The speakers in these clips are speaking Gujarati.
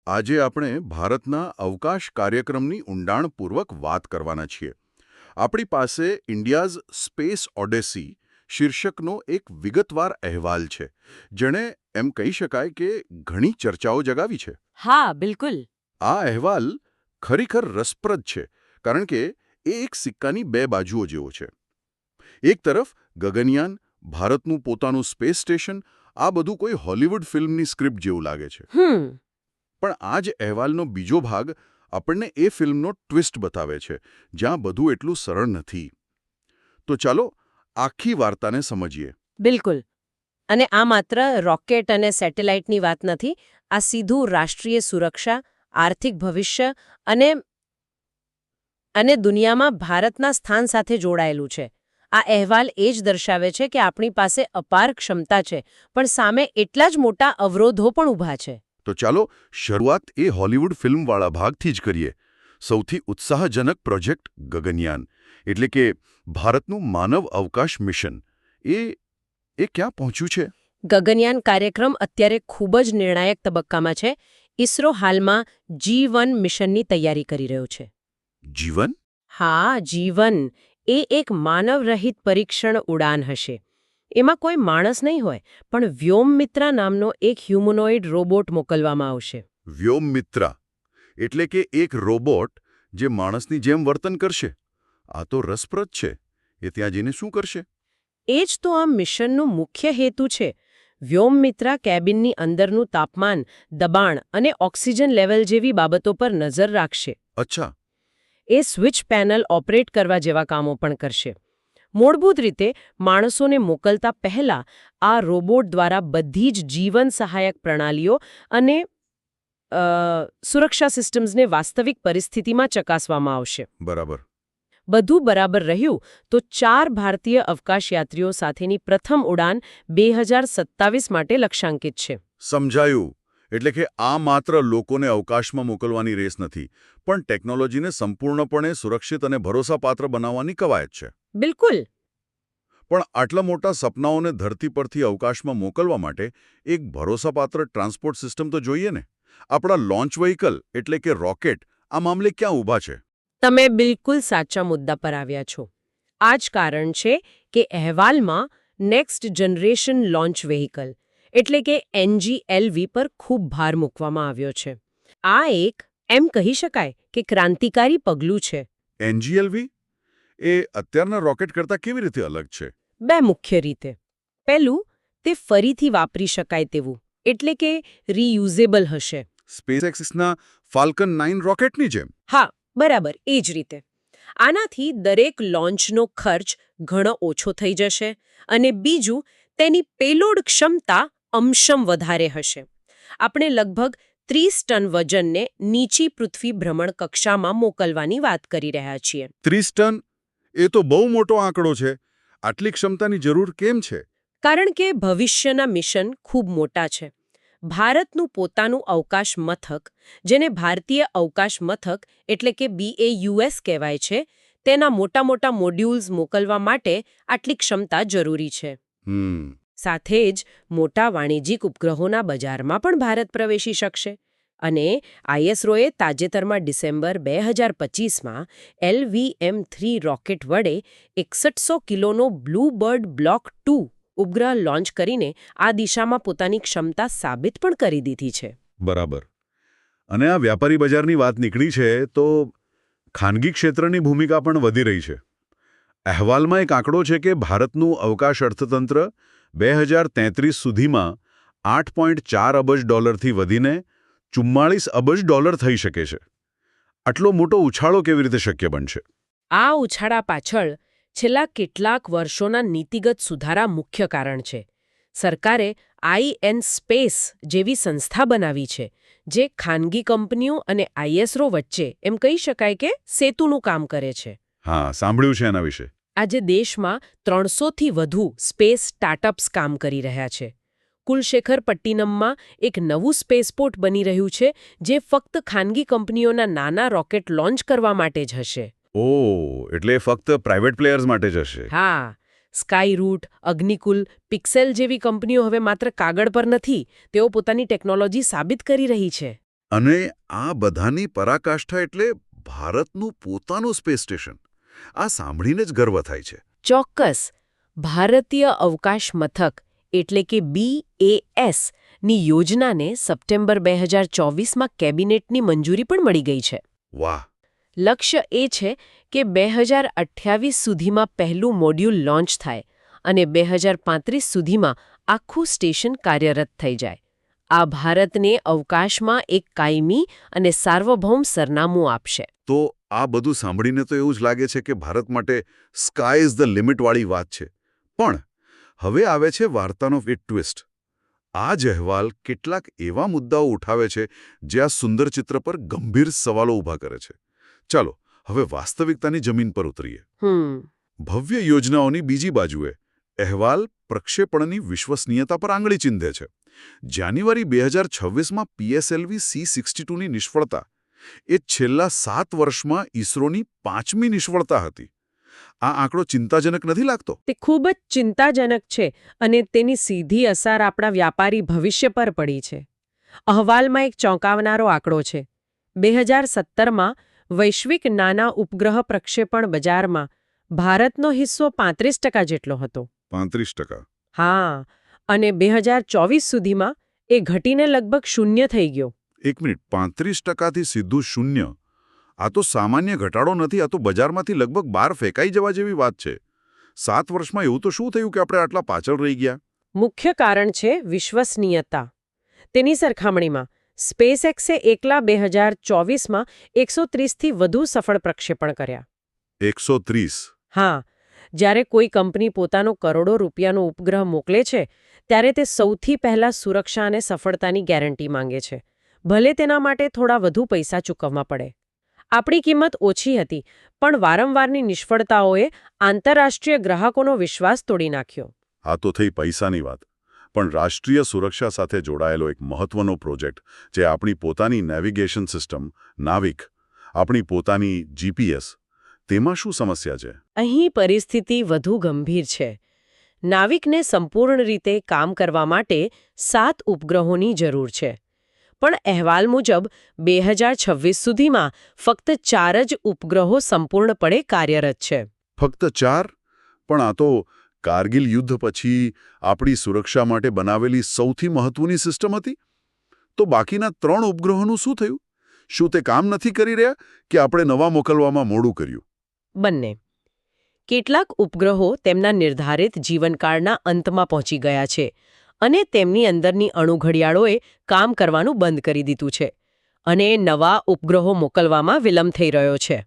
આજે આપણે ભારતના અવકાશ કાર્યક્રમની ઊંડાણપૂર્વક વાત કરવાના છીએ. આપણી પાસે ઇન્ડિયાઝ સ્પેસ ઓડેસી શીર્ષકનો એક વિગતવાર અહેવાલ છે, જેણે એમ કહી શકાય કે ઘણી ચર્ચાઓ જગાવી છે. હા, બિલકુલ. આ અહેવાલ ખરેખર રસપ્રદ છે, કારણ કે એ એક સિક્કાની બે બાજુઓ જેવો છે. એક તરફ ગગનયાન, ભારતનું પોતાનું સ્પેસ સ્ટેશન, આ બધું કોઈ હોલિવૂડ ફિલ્મની સ્ક્રિપ્ટ જેવું લાગે છે. પણ આ જ અહેવાલનો બીજો ભાગ આપણને એ ફિલ્મનો ટ્વિસ્ટ બતાવે છે, જ્યાં બધું એટલું સરળ નથી. તો ચાલો આખી વાર્તાને સમજીએ. બિલકુલ. અને આ માત્ર રોકેટ અને સેટેલાઇટની વાત નથી. આ સીધું રાષ્ટ્રીય સુરક્ષા, આર્થિક ભવિષ્ય અને દુનિયામાં ભારતના સ્થાન સાથે જોડાયેલું છે. આ અહેવાલ એ જ દર્શાવે છે કે આપણી પાસે અપાર ક્ષમતા છે, પણ સામે એટલા જ મોટા અવરોધો પણ ઊભા છે. તો ચાલો શરૂઆત એ હોલિવૂડ ફિલ્મવાળા ભાગથી જ કરીએ. સૌથી ઉત્સાહજનક પ્રોજેક્ટ ગગનયાન, એટલે કે ભારતનું માનવ અવકાશ મિશન. એ ક્યાં પહોંચ્યું છે? ગગનયાન કાર્યક્રમ અત્યારે ખૂબ જ નિર્ણાયક તબક્કામાં છે. ઇસરો હાલમાં G1 મિશનની તૈયારી કરી રહ્યો છે. જીવન? હા, G1 એ એક માનવરહિત પરીક્ષણ ઉડાન હશે. એમાં કોઈ માણસ નહીં હોય, પણ વ્યોમમિત્રા નામનો એક હ્યુમનોઇડ રોબોટ મોકલવામાં આવશે. વ્યોમમિત્રા એટલે કે એક રોબોટ જે માણસની જેમ વર્તન કરશે. આ તો રસપ્રદ છે. એ ત્યાં જઈને શું કરશે? એ જ તો આ મિશનનું મુખ્ય હેતુ છે. વ્યોમમિત્રા કેબિનની અંદરનું તાપમાન, દબાણ અને ઓક્સિજન લેવલ જેવી બાબતો પર નજર રાખશે. અચ્છા. એ સ્વિચ પેનલ ઓપરેટ કરવા જેવા કામો પણ કરશે. મૂળભૂત રીતે માણસોને મોકલતા પહેલા આ રોબોટ દ્વારા બધી જ જીવન સહાયક પ્રણાલીઓ અને સુરક્ષા સિસ્ટમ્સને વાસ્તવિક પરિસ્થિતિમાં ચકાસવામાં આવશે. બરાબર. બધું બરાબર રહ્યું તો 4 ભારતીય અવકાશયાત્રીઓ સાથેની પ્રથમ ઉડાન 2027 માટે લક્ષ્યાંકિત છે. સમજાયું. એટલે કે આ માત્ર લોકોને અવકાશમાં મોકલવાની રેસ નથી, પણ ટેકનોલોજીને સંપૂર્ણપણે સુરક્ષિત અને ભરોસાપાત્ર બનાવવાની કવાયત છે. બિલકુલ. પણ આટલા મોટા સપનાઓને ધરતી પરથી અવકાશમાં મોકલવા માટે એક ભરોસાપાત્ર ટ્રાન્સપોર્ટ સિસ્ટમ તો જોઈએ ને. આપણા લોન્ચ વ્હીકલ એટલે કે રોકેટ આ મામલે ક્યાં ઊભા છે? તમે બિલકુલ સાચા મુદ્દા પર આવ્યા છો. આ જ કારણ છે કે અહેવાલમાં નેક્સ્ટ જનરેશન લોન્ચ વ્હીકલ એટલે કે NGLV પર ખૂબ ભાર મૂકવામાં આવ્યો છે. આ એક એમ કહી શકાય કે ક્રાંતિકારી પગલું છે. NGLV એ અત્યારના રોકેટ કરતાં કેવી રીતે અલગ છે? 2 મુખ્ય રીતે. પહેલું, તે ફરીથી વાપરી શકાય તેવું, એટલે કે રીયુઝેબલ હશે. સ્પેસએક્સના ફાલ્કન 9 રોકેટની જેમ? હા, બરાબર એ જ રીતે. આનાથી દરેક લોન્ચનો ખર્ચ ઘણો ઓછો થઈ જશે. અને બીજું, તેની પેલોડ ક્ષમતા અંશમ વધારે હશે. આપણે લગભગ 30 ટન વજનને નીચી પૃથ્વી ભ્રમણ કક્ષામાં મોકલવાની વાત કરી રહ્યા છીએ. 30 ટન? એ તો બહુ મોટો આંકડો છે. આટલી ક્ષમતાની જરૂર કેમ છે? કારણ કે ભવિષ્યના મિશન ખૂબ મોટા છે. ભારતનું પોતાનું અવકાશ મથક, જેને ભારતીય અવકાશ મથક એટલે કે BAUS કહેવાય છે, તેના મોટા મોટા મોડ્યુલ્સ મોકલવા માટે આટલી ક્ષમતા જરૂરી છે. સાથે જ મોટા વાણિજ્યિક ઉપગ્રહોના બજારમાં પણ ભારત પ્રવેશી શકશે. અને ISROએ તાજેતરમાં ડિસેમ્બર 2025માં LVM-3 રોકેટ વડે 6100 કિલોનો બ્લૂબર્ડ બ્લોક 2 ઉપગ્રહ લોન્ચ કરીને આ દિશામાં પોતાની ક્ષમતા સાબિત પણ કરી દીધી છે. બરાબર. અને આ વ્યાપારી બજારની વાત નીકળી છે તો ખાનગી ક્ષેત્રની ભૂમિકા પણ વધી રહી છે. અહેવાલમાં એક આંકડો છે કે ભારતનું અવકાશ અર્થતંત્ર 2033 સુધીમાં $8.4 અબજ વધીને $44 અબજ થઈ શકે છે. આટલો મોટો ઉછાળો કેવી રીતે શક્ય બનશે? આ ઉછાળા પાછળ છેલ્લા કેટલાક વર્ષોના નીતિગત સુધારા મુખ્ય કારણ છે. સરકારે iNSpace જેવી સંસ્થા બનાવી છે, જે ખાનગી કંપનીઓ અને ISRO વચ્ચે એમ કહી શકાય કે સેતુનું કામ કરે છે. હા, સાંભળ્યું છે એના વિશે. આજે દેશમાં 300થી વધુ સ્પેસ સ્ટાર્ટઅપ્સ કામ કરી રહ્યા છે. કુલશેખરપટ્ટિનમમાં એક નવું સ્પેસપોર્ટ બની રહ્યું છે, જે ફક્ત ખાનગી કંપનીઓના નાના રોકેટ લોન્ચ કરવા માટે જ હશે. ઓહ, એટલે ફક્ત પ્રાઇવેટ પ્લેયર્સ માટે જ હશે? હા. સ્કાયરૂટ, અગ્નિકુલ, પિક્સેલ જેવી કંપનીઓ હવે માત્ર કાગળ પર નથી, તેઓ પોતાની ટેકનોલોજી સાબિત કરી રહી છે. અને આ બધાની પરાકાષ્ઠા એટલે ભારતનું પોતાનું સ્પેસ સ્ટેશન. આ સાંભળીને જ ગર્વ થાય છે. ચોક્કસ. ભારતીય અવકાશ મથક એટલે કે BAS ની યોજનાને સપ્ટેમ્બર 2024માં કેબિનેટની મંજૂરી પણ મળી ગઈ છે. વાહ. લક્ષ્ય એ છે કે 2028 સુધીમાં પહેલું મોડ્યુલ લોન્ચ થાય અને 2035 સુધીમાં આખું સ્ટેશન કાર્યરત થઈ જાય. આ ભારતને અવકાશમાં એક કાયમી અને સાર્વભૌમ સરનામું આપશે. તો આ બધું સાંભળીને તો એવું જ લાગે છે કે ભારત માટે સ્કાય ઇઝ ધ લિમિટવાળી વાત છે. પણ હવે આવે છે વાર્તાનો એક ટ્વિસ્ટ. આ જ અહેવાલ કેટલાક એવા મુદ્દાઓ ઉઠાવે છે જે આ સુંદર ચિત્ર પર ગંભીર સવાલો ઊભા કરે છે. ચાલો હવે વાસ્તવિકતાની જમીન પર ઉતરીએ. ભવ્ય યોજનાઓની બીજી બાજુએ અહેવાલ પ્રક્ષેપણની વિશ્વસનીયતા પર આંગળી ચીંધે છે. જાન્યુઆરી 2026માં PSLV C-62ની નિષ્ફળતા એ છેલ્લા 7 વર્ષમાં ઇસરોની 5મી નિષ્ફળતા હતી. આ આંકડો ચિંતાજનક નથી લાગતો? તે ખૂબ જ ચિંતાજનક છે અને તેની સીધી અસર આપણા વ્યાપારી ભવિષ્ય પર પડી છે. અહેવાલમાં એક ચોંકાવનારો આંકડો છે. 2017માં વૈશ્વિક નાના ઉપગ્રહ પ્રક્ષેપણ બજારમાં ભારતનો હિસ્સો 35% જેટલો હતો. 35%? હા, અને 2024 સુધીમાં એ ઘટીને લગભગ 0 થઈ ગયો. એક મિનિટ, 35%થી સીધું 0? આ તો સામાન્ય ઘટાડો નથી, આ તો બજારમાંથી લગભગ બહાર ફેંકાઈ જવા જેવી વાત છે. 7 વર્ષમાં એવું તો શું થયું કે આપણે આટલા પાછળ રહી ગયા? મુખ્ય કારણ છે વિશ્વસનીયતા. તેની સરખામણીમાં સ્પેસએક્સે એકલા 2024માં 130થી વધુ સફળ પ્રક્ષેપણ કર્યા. 130? હા, જ્યારે કોઈ કંપની પોતાનો કરોડો રૂપિયાનો ઉપગ્રહ મોકલે છે ત્યારે તે સૌથી પહેલા સુરક્ષા અને સફળતાની ગેરંટી માંગે છે, ભલે તેના માટે થોડા વધુ પૈસા ચૂકવવા પડે. આપણી કિંમત ઓછી હતી, પણ વારંવારની નિષ્ફળતાઓએ આંતરરાષ્ટ્રીય ગ્રાહકોનો વિશ્વાસ તોડી નાખ્યો. આ તો થઈ પૈસાની વાત. પણ રાષ્ટ્રીય સુરક્ષા સાથે જોડાયેલો એક મહત્વનો પ્રોજેક્ટ, જે આપણી પોતાની નેવિગેશન સિસ્ટમ નાવિક, આપણી પોતાની GPS, તેમાં શું સમસ્યા છે? અહીં પરિસ્થિતિ વધુ ગંભીર છે. નાવિકને સંપૂર્ણ રીતે કામ કરવા માટે 7 ઉપગ્રહોની જરૂર છે. પણ અહેવાલ મુજબ 2026 સુધીમાં ફક્ત 4 જ ઉપગ્રહો સંપૂર્ણપણે કાર્યરત છે. ફક્ત 4? પણ આ તો કારગિલ યુદ્ધ પછી આપણી સુરક્ષા માટે બનાવેલી સૌથી મહત્વની સિસ્ટમ હતી. તો બાકીના 3 ઉપગ્રહોનું શું થયું? શું તે કામ નથી કરી રહ્યા કે આપણે નવા મોકલવામાં મોડું કર્યું? બંને. કેટલાક ઉપગ્રહો તેમના નિર્ધારિત જીવનકાળના અંતમાં પહોંચી ગયા છે અને તેમની અંદરની અણુઘડિયાળોએ કામ કરવાનું બંધ કરી દીધું છે અને નવા ઉપગ્રહો મોકલવામાં વિલંબ થઈ રહ્યો છે.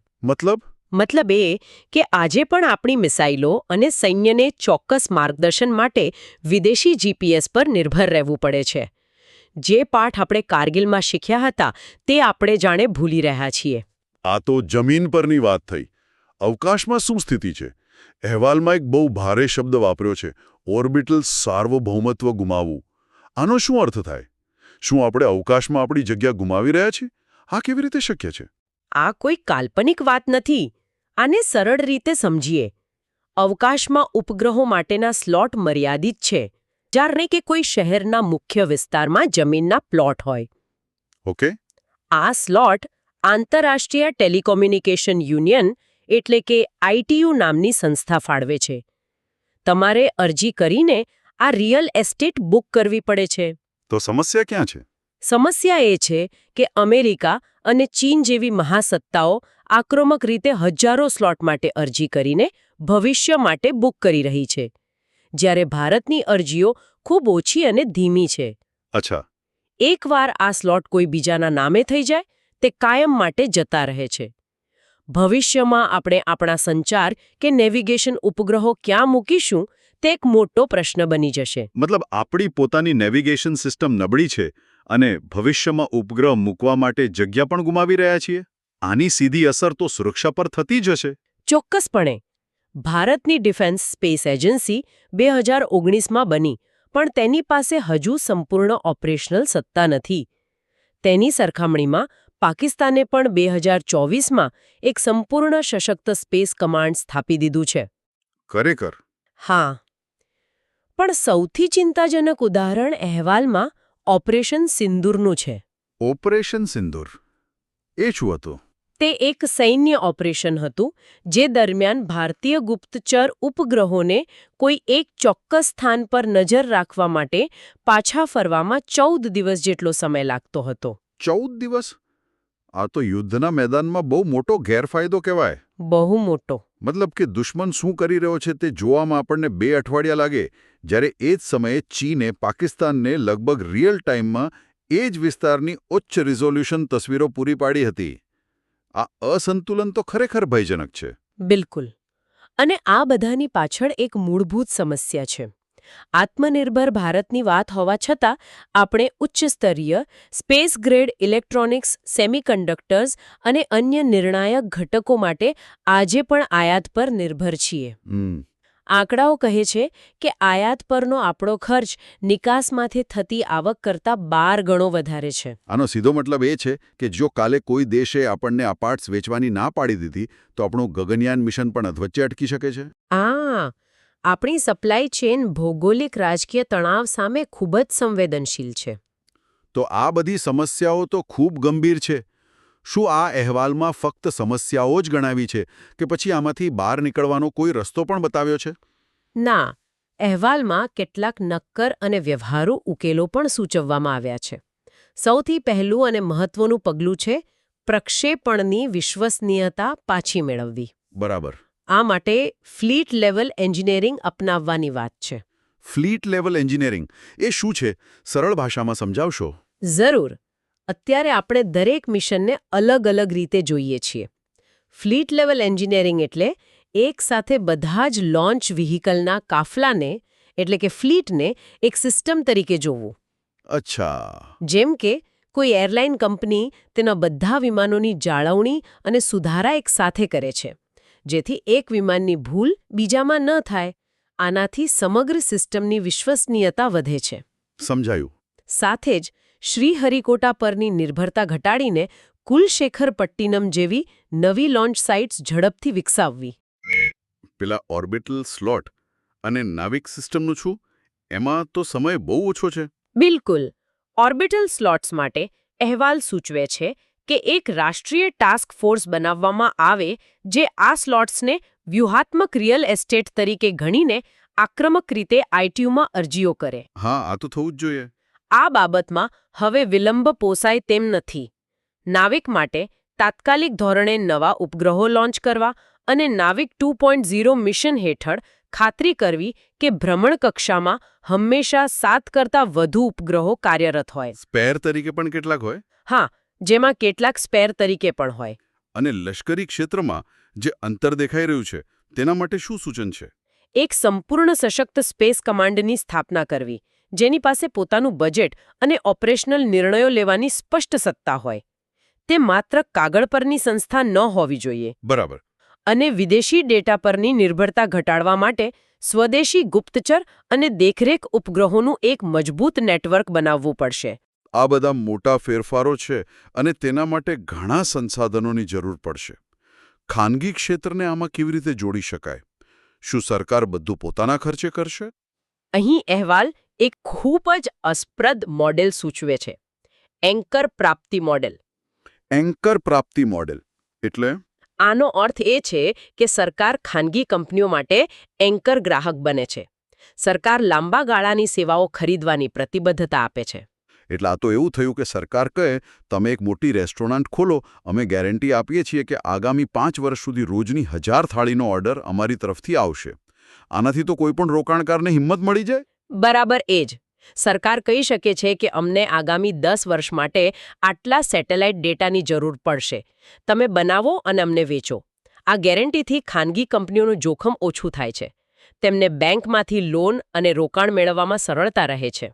મતલબ એ કે આજે પણ આપણી મિસાઇલો અને સૈન્યને ચોક્કસ માર્ગદર્શન માટે વિદેશી GPS પર નિર્ભર રહેવું પડે છે. જે પાઠ આપણે કારગિલમાં શીખ્યા હતા તે આપણે જાણે ભૂલી રહ્યા છીએ. આ તો જમીન પરની વાત થઈ. અવકાશમાં શું સ્થિતિ છે? અહેવાલમાં એક બહુ ભારે શબ્દ વાપર્યો છે, ઓર્બિટલ સાર્વભૌમત્વ ગુમાવવું. આનો શું અર્થ થાય? શું આપણે અવકાશમાં આપણી જગ્યા ગુમાવી રહ્યા છીએ? આ કેવી રીતે શક્ય છે? આ કોઈ કાલ્પનિક વાત નથી. આને સરળ રીતે સમજીએ. અવકાશમાં ઉપગ્રહો માટેના સ્લોટ મર્યાદિત છે. જાણે કે કોઈ શહેરના મુખ્ય વિસ્તારમાં જમીનના પ્લોટ હોય. ઓકે. આ સ્લોટ આંતરરાષ્ટ્રીય ટેલિકોમ્યુનિકેશન યુનિયન એટલે કે ITU નામની સંસ્થા ફાળવે છે. તમારે અરજી કરીને આ રિયલ એસ્ટેટ બુક કરવી પડે છે. તો સમસ્યા ક્યાં છે? સમસ્યા એ છે કે અમેરિકા અને ચીન જેવી મહાસત્તાઓ આક્રમક રીતે હજારો સ્લોટ માટે અરજી કરીને ભવિષ્ય માટે બુક કરી રહી છે, જ્યારે ભારતની અરજીઓ ખૂબ ઓછી અને ધીમી છે. અચ્છા. એકવાર આ સ્લોટ કોઈ બીજાના નામે થઈ જાય, તે કાયમ માટે જતા રહે છે. ભવિષ્યમાં આપણે આપણા સંચાર કે નેવિગેશન ઉપગ્રહો ક્યાં મૂકીશું તે એક મોટો પ્રશ્ન બની જશે. મતલબ આપણી પોતાની નેવિગેશન સિસ્ટમ નબળી છે અને ભવિષ્યમાં ઉપગ્રહ મૂકવા માટે જગ્યા પણ ગુમાવી રહ્યા છીએ. આની સીધી અસર તો સુરક્ષા પર થતી જ હશે. ચોક્કસપણે. ભારતની ડિફેન્સ સ્પેસ એજન્સી 2019માં બની, પણ તેની પાસે હજુ સંપૂર્ણ ઓપરેશનલ સત્તા નથી. તેની સરખામણીમાં પાકિસ્તાને પણ 2024માં એક સંપૂર્ણ સશક્ત સ્પેસ કમાન્ડ સ્થાપી દીધું છે. ખરેખર? હા. પણ સૌથી ચિંતાજનક ઉદાહરણ અહેવાલમાં ઓપરેશન સિંદૂરનું છે. ઓપરેશન સિંદૂર એ શું હતું? તે એક સૈન્ય ઓપરેશન હતું જે દરમિયાન ભારતીય ગુપ્તચર ઉપગ્રહોને કોઈ એક ચોક્કસ સ્થાન પર નજર રાખવા માટે પાછા ફરવામાં 14 દિવસ જેટલો સમય લાગતો હતો. 14 દિવસ? આ તો યુદ્ધના મેદાનમાં બહુ મોટો ગેરફાયદો કહેવાય. બહુ મોટો. મતલબ કે દુશ્મન શું કરી રહ્યો છે તે જોવામાં આપણને 2 અઠવાડિયા લાગે, જ્યારે એ જ સમયે ચીને પાકિસ્તાનને લગભગ રિયલ ટાઈમમાં એ જ વિસ્તારની ઉચ્ચ રિઝોલ્યુશન તસવીરો પૂરી પાડી હતી. આ અસંતુલન તો ખરેખર ભયજનક છે. બિલકુલ. અને આ બધાની પાછળ એક મૂળભૂત સમસ્યા છે. આત્મનિર્ભર ભારતની વાત હોવા છતાં આપણે ઉચ્ચ સ્તરીય સ્પેસ ગ્રેડ ઇલેક્ટ્રોનિક્સ, સેમિકન્ડક્ટર્સ અને અન્ય નિર્ણાયક ઘટકો માટે આજે પણ આયાત પર નિર્ભર છીએ. આંકડાઓ કહે છે કે આયાત પરનો આપણો ખર્ચ નિકાસમાંથી થતી આવક કરતાં 12 ગણો વધારે છે. આનો સીધો મતલબ એ છે કે જો કાલે કોઈ દેશે આપણને આ પાર્ટ્સ વેચવાની ના પાડી દીધી તો આપણું ગગનયાન મિશન પણ અધવચ્ચે અટકી શકે છે. આપણી સપ્લાય ચેન ભૌગોલિક રાજકીય તણાવ સામે ખૂબ જ સંવેદનશીલ છે. તો આ બધી સમસ્યાઓ તો ખૂબ ગંભીર છે. શું આ અહેવાલમાં ફક્ત સમસ્યાઓ જ ગણાવી છે કે પછી આમાંથી બહાર નીકળવાનો કોઈ રસ્તો પણ બતાવ્યો છે? ના, અહેવાલમાં કેટલાક નક્કર અને વ્યવહારુ ઉકેલો પણ સૂચવવામાં આવ્યા છે. સૌથી પહેલું અને મહત્વનું પગલું છે પ્રક્ષેપણની વિશ્વસનીયતા પાછી મેળવવી. બરાબર. આ માટે ફ્લીટ લેવલ એન્જિનિયરિંગ અપનાવવાની વાત છે. ફ્લીટ લેવલ એન્જિનિયરિંગ એ શું છે? સરળ ભાષામાં સમજાવશો? જરૂર. અત્યારે આપણે દરેક મિશનને અલગ અલગ રીતે જોઈએ છીએ. ફ્લીટ લેવલ એન્જિનિયરિંગ એટલે એક સાથે બધા જ લોન્ચ વ્હીકલના કાફલાને એટલે કે ફ્લીટને એક સિસ્ટમ તરીકે જોવું. અચ્છા. જેમ કે કોઈ એરલાઇન કંપની તેના બધા વિમાનોની જાળવણી અને સુધારા એક સાથે કરે છે, જેથી એક વિમાનની ભૂલ બીજામાં ન થાય. આનાથી સમગ્ર સિસ્ટમની વિશ્વસનીયતા વધે છે. સમજાયું. સાથે જ શ્રીહરિકોટા પરની નિર્ભરતા ઘટાડીને કુલશેખરપટ્ટિનમ જેવી નવી લોન્ચ સાઇટ્સ ઝડપથી વિકસાવવી. પેલા ઓર્બિટલ સ્લોટ અને નાવિક સિસ્ટમનું શું? એમાં તો સમય બહુ ઓછો છે. બિલકુલ. ઓર્બિટલ સ્લોટ્સ માટે અહેવાલ સૂચવે છે કે એક રાષ્ટ્રીય ટાસ્ક ફોર્સ બનાવવામાં આવે જે આ સ્લોટ્સને વ્યૂહાત્મક રિયલ એસ્ટેટ તરીકે ગણીને આક્રમક રીતે આઈટીયુમાં અરજીઓ કરે. હા, આ તો થવું જ જોઈએ. આ બાબતમાં હવે વિલંબ પોસાય તેમ નથી. નાવિક માટે તાત્કાલિક ધોરણે નવા ઉપગ્રહો લોન્ચ કરવા અને નાવિક 2.0 મિશન હેઠળ ખાતરી કરવી કે ભ્રમણકક્ષામાં હંમેશા 7 કરતાં વધુ ઉપગ્રહો કાર્યરત હોય. સ્પેર તરીકે પણ કેટલાક હોય? હા, જેમાં કેટલાક સ્પેર તરીકે પણ હોય. અને લશ્કરી ક્ષેત્રમાં જે અંતર દેખાઈ રહ્યું છે તેના માટે શું સૂચન છે? એક સંપૂર્ણ સશક્ત સ્પેસ કમાન્ડની સ્થાપના કરવી, જેની પાસે પોતાનું બજેટ અને ઓપરેશનલ નિર્ણયો લેવાની સ્પષ્ટ સત્તા હોય. તે માત્ર કાગળ પરની સંસ્થા ન હોવી જોઈએ. બરાબર. અને વિદેશી ડેટા પરની નિર્ભરતા ઘટાડવા માટે સ્વદેશી ગુપ્તચર અને દેખરેખ ઉપગ્રહોનું એક મજબૂત નેટવર્ક બનાવવું પડશે. આ બધા મોટા ફેરફારો છે અને તેના માટે ઘણા સંસાધનોની જરૂર પડશે. ખાનગી ક્ષેત્રને આમાં કેવી રીતે જોડી શકાય? શું સરકાર બધું પોતાના ખર્ચે કરશે? અહીં અહેવાલ એક ખૂબ જ અસ્પ્રદ મોડેલ સૂચવે છે. એન્કર પ્રાપ્તિ મોડેલ. એન્કર પ્રાપ્તિ મોડેલ એટલે? આનો અર્થ એ છે કે સરકાર ખાનગી કંપનીઓ માટે એન્કર ગ્રાહક બને છે. સરકાર લાંબા ગાળાની સેવાઓ ખરીદવાની પ્રતિબદ્ધતા આપે છે. એટલે આ તો એવું થયું કે સરકાર કહે, તમે એક મોટી રેસ્ટોરન્ટ ખોલો, અમે ગેરંટી આપીએ છીએ કે આગામી 5 વર્ષ સુધી રોજની 1000 થાળીનો ઓર્ડર અમારી તરફથી આવશે. આનાથી તો કોઈ પણ રોકાણકારને હિંમત મળી જાય? બરાબર એ જ. સરકાર કહી શકે છે કે અમને આગામી 10 વર્ષ માટે આટલા સેટેલાઇટ ડેટાની જરૂર પડશે. તમે બનાવો અને અમને વેચો. આ ગેરંટીથી ખાનગી કંપનીઓનું જોખમ ઓછું થાય છે. તેમને બેંકમાંથી લોન અને રોકાણ મેળવવામાં સરળતા રહે છે.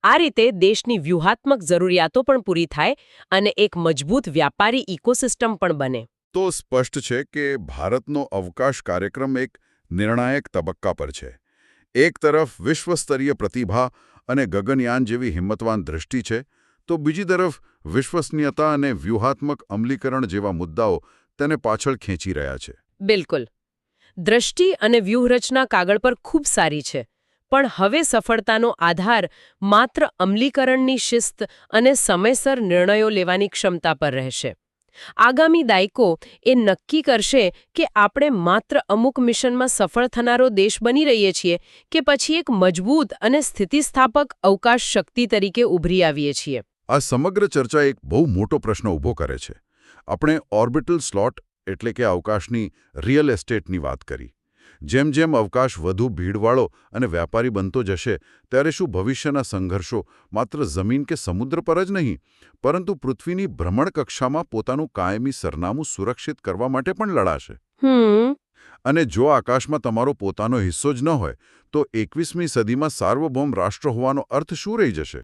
આ રીતે દેશની વ્યૂહાત્મક જરૂરિયાતો પણ પૂરી થાય અને એક મજબૂત વ્યાપારી ઇકોસિસ્ટમ પણ બને. તો સ્પષ્ટ છે કે ભારતનો અવકાશ કાર્યક્રમ એક નિર્ણાયક તબક્કા પર છે. એક તરફ વિશ્વસ્તરીય પ્રતિભા અને ગગનયાન જેવી હિંમતવાન દૃષ્ટિ છે, તો બીજી તરફ વિશ્વસનીયતા અને વ્યૂહાત્મક અમલીકરણ જેવા મુદ્દાઓ તેને પાછળ ખેંચી રહ્યા છે. બિલકુલ. દ્રષ્ટિ અને વ્યૂહરચના કાગળ પર ખૂબ સારી છે, પણ હવે સફળતાનો આધાર માત્ર અમલીકરણની શિસ્ત અને સમયસર નિર્ણયો લેવાની ક્ષમતા પર રહેશે. આગામી દાયકો એ નક્કી કરશે કે આપણે માત્ર અમુક મિશનમાં સફળ થનારો દેશ બની રહીએ છીએ કે પછી એક મજબૂત અને સ્થિતિસ્થાપક અવકાશ શક્તિ તરીકે ઉભરી આવીએ છીએ. આ સમગ્ર ચર્ચા એક બહુ મોટો પ્રશ્ન ઊભો કરે છે. આપણે ઓર્બિટલ સ્લોટ એટલે કે અવકાશની રિયલ એસ્ટેટની વાત કરી. જેમ જેમ અવકાશ વધુ ભીડવાળો અને વ્યાપારી બનતો જશે ત્યારે શું ભવિષ્યના સંઘર્ષો માત્ર જમીન કે સમુદ્ર પર જ નહીં પરંતુ પૃથ્વીની ભ્રમણકક્ષામાં પોતાનું કાયમી સરનામું સુરક્ષિત કરવા માટે પણ લડાશે? અને જો આકાશમાં તમારો પોતાનો હિસ્સો જ ન હોય તો 21મી સદીમાં સાર્વભૌમ રાષ્ટ્ર હોવાનો અર્થ શું રહી જશે?